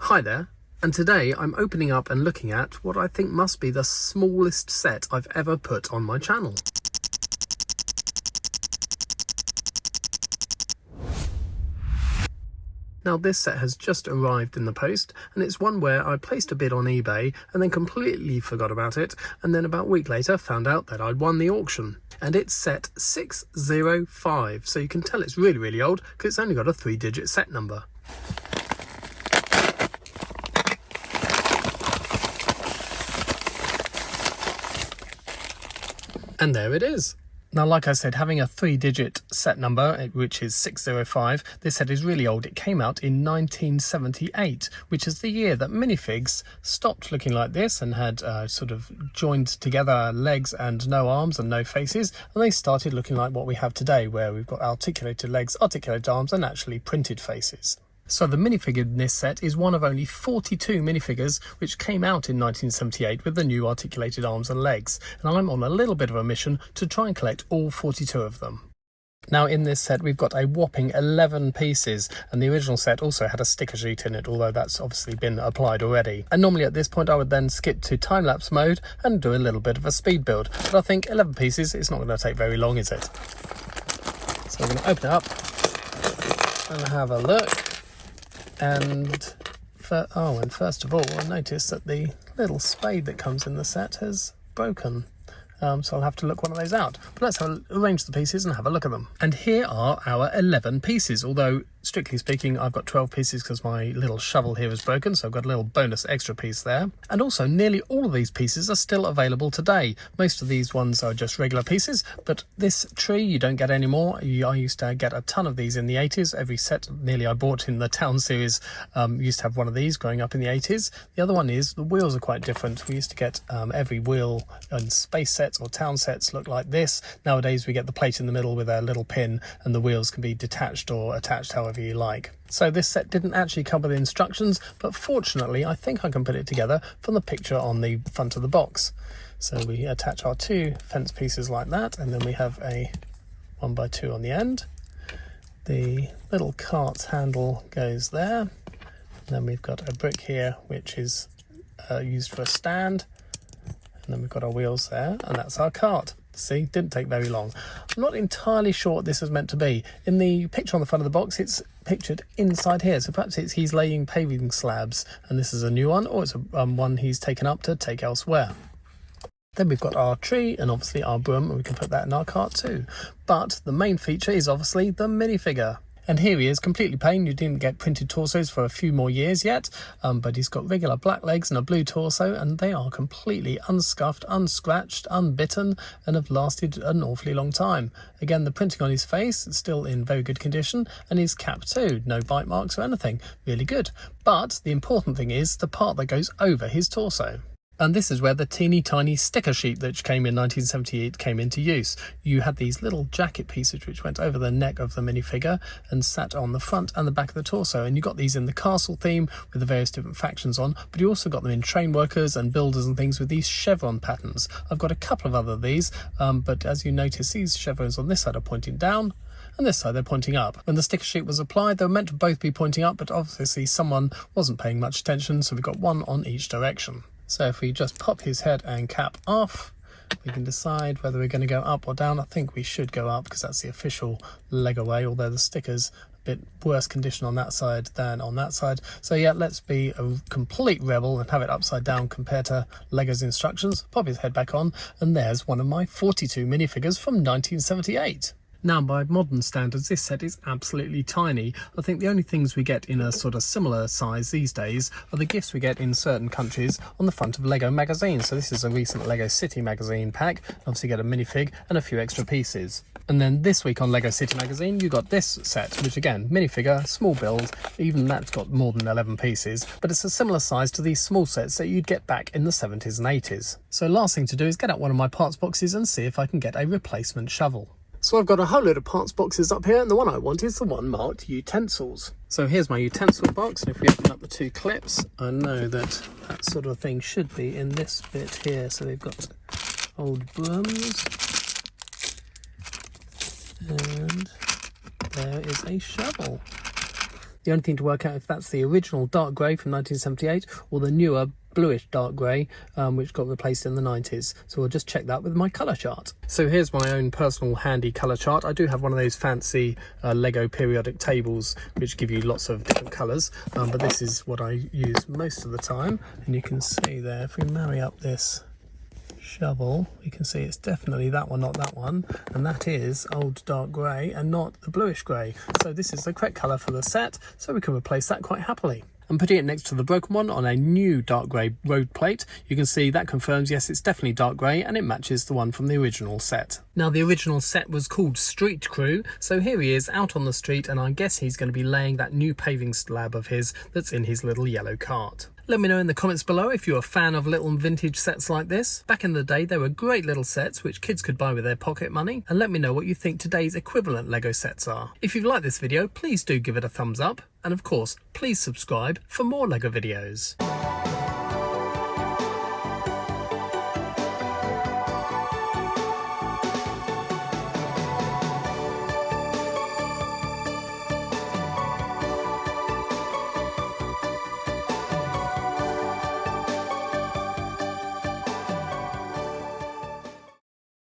Hi there, and today I'm opening up and looking at what I think must be the smallest set I've ever put on my channel. Now this set has just arrived in the post, and it's one where I placed a bid on eBay and then completely forgot about it, and then about a week later found out that I'd won the auction. And it's set 605, so you can tell it's really old because it's only got a 3-digit set number. And there it is. Now, like I said, having a 3-digit set number, which is 605, this set is really old. It came out in 1978, which is the year that minifigs stopped looking like this and had sort of joined together legs and no arms and no faces, and they started looking like what we have today, where we've got articulated legs, articulated arms, and actually printed faces. So the minifigure in this set is one of only 42 minifigures which came out in 1978 with the new articulated arms and legs, and I'm on a little bit of a mission to try and collect all 42 of them. Now in this set we've got a whopping 11 pieces, and the original set also had a sticker sheet in it, although that's obviously been applied already. And normally at this point I would then skip to time-lapse mode and do a little bit of a speed build, but I think 11 pieces, it's not going to take very long, is it? So we're going to open it up and have a look. And first of all, I noticed that the little spade that comes in the set has broken. So I'll have to look one of those out. But let's arrange the pieces and have a look at them. And here are our 11 pieces, although strictly speaking I've got 12 pieces because my little shovel here is broken, so I've got a little bonus extra piece there. And also nearly all of these pieces are still available today. Most of these ones are just regular pieces, but this tree you don't get anymore. I used to get a ton of these in the 80s. Every set nearly I bought in the Town series used to have one of these growing up in the 80s. The other one is the wheels are quite different. We used to get every wheel in space sets or Town sets look like this. Nowadays we get the plate in the middle with a little pin, and the wheels can be detached or attached however you like. So this set didn't actually come with instructions, but fortunately I think I can put it together from the picture on the front of the box. So we attach our 2 fence pieces like that, and then we have a 1x2 on the end. The little cart's handle goes there, and then we've got a brick here which is used for a stand, and then we've got our wheels there, and that's our cart. See, didn't take very long. I'm not entirely sure what this is meant to be. In the picture on the front of the box, it's pictured inside here, so perhaps he's laying paving slabs, and this is a new one, or it's one he's taken up to take elsewhere. Then we've got our tree and obviously our broom, and we can put that in our cart too. But the main feature is obviously the minifigure. And here he is, completely plain. You didn't get printed torsos for a few more years yet, but he's got regular black legs and a blue torso, and they are completely unscuffed, unscratched, unbitten, and have lasted an awfully long time. Again, the printing on his face is still in very good condition, and his cap too, no bite marks or anything, really good. But the important thing is the part that goes over his torso. And this is where the teeny tiny sticker sheet that came in 1978 came into use. You had these little jacket pieces which went over the neck of the minifigure and sat on the front and the back of the torso. And you got these in the castle theme with the various different factions on, but you also got them in train workers and builders and things with these chevron patterns. I've got a couple of other of these, but as you notice, these chevrons on this side are pointing down, and this side they're pointing up. When the sticker sheet was applied, they were meant to both be pointing up, but obviously someone wasn't paying much attention, so we've got one on each direction. So if we just pop his head and cap off, we can decide whether we're going to go up or down. I think we should go up because that's the official Lego way, although the sticker's a bit worse condition on that side than on that side. So yeah, let's be a complete rebel and have it upside down compared to Lego's instructions. Pop his head back on, and there's one of my 42 minifigures from 1978. Now, by modern standards, this set is absolutely tiny. I think the only things we get in a sort of similar size these days are the gifts we get in certain countries on the front of Lego magazines. So this is a recent Lego City magazine pack. Obviously get a minifig and a few extra pieces. And then this week on Lego City magazine, you got this set, which again, minifigure, small build, even that's got more than 11 pieces, but it's a similar size to these small sets that you'd get back in the 70s and 80s. So last thing to do is get out one of my parts boxes and see if I can get a replacement shovel. So I've got a whole load of parts boxes up here, and the one I want is the one marked utensils. So here's my utensil box, and if we open up the 2 clips, I know that that sort of thing should be in this bit here. So we've got old brooms, and there is a shovel. The only thing to work out if that's the original dark grey from 1978 or the newer bluish dark grey, which got replaced in the 90s. So we'll just check that with my colour chart. So here's my own personal handy colour chart. I do have one of those fancy Lego periodic tables which give you lots of different colours, but this is what I use most of the time. And you can see there, if we marry up this shovel, you can see it's definitely that one, not that one, and that is old dark grey and not the bluish grey. So this is the correct colour for the set, so we can replace that quite happily. And putting it next to the broken one on a new dark grey road plate, you can see that confirms, yes, it's definitely dark grey and it matches the one from the original set. Now, the original set was called Street Crew, so here he is out on the street, and I guess he's going to be laying that new paving slab of his that's in his little yellow cart. Let me know in the comments below if you're a fan of little vintage sets like this. Back in the day, they were great little sets which kids could buy with their pocket money, and let me know what you think today's equivalent Lego sets are. If you've liked this video, please do give it a thumbs up, and of course, please subscribe for more Lego videos.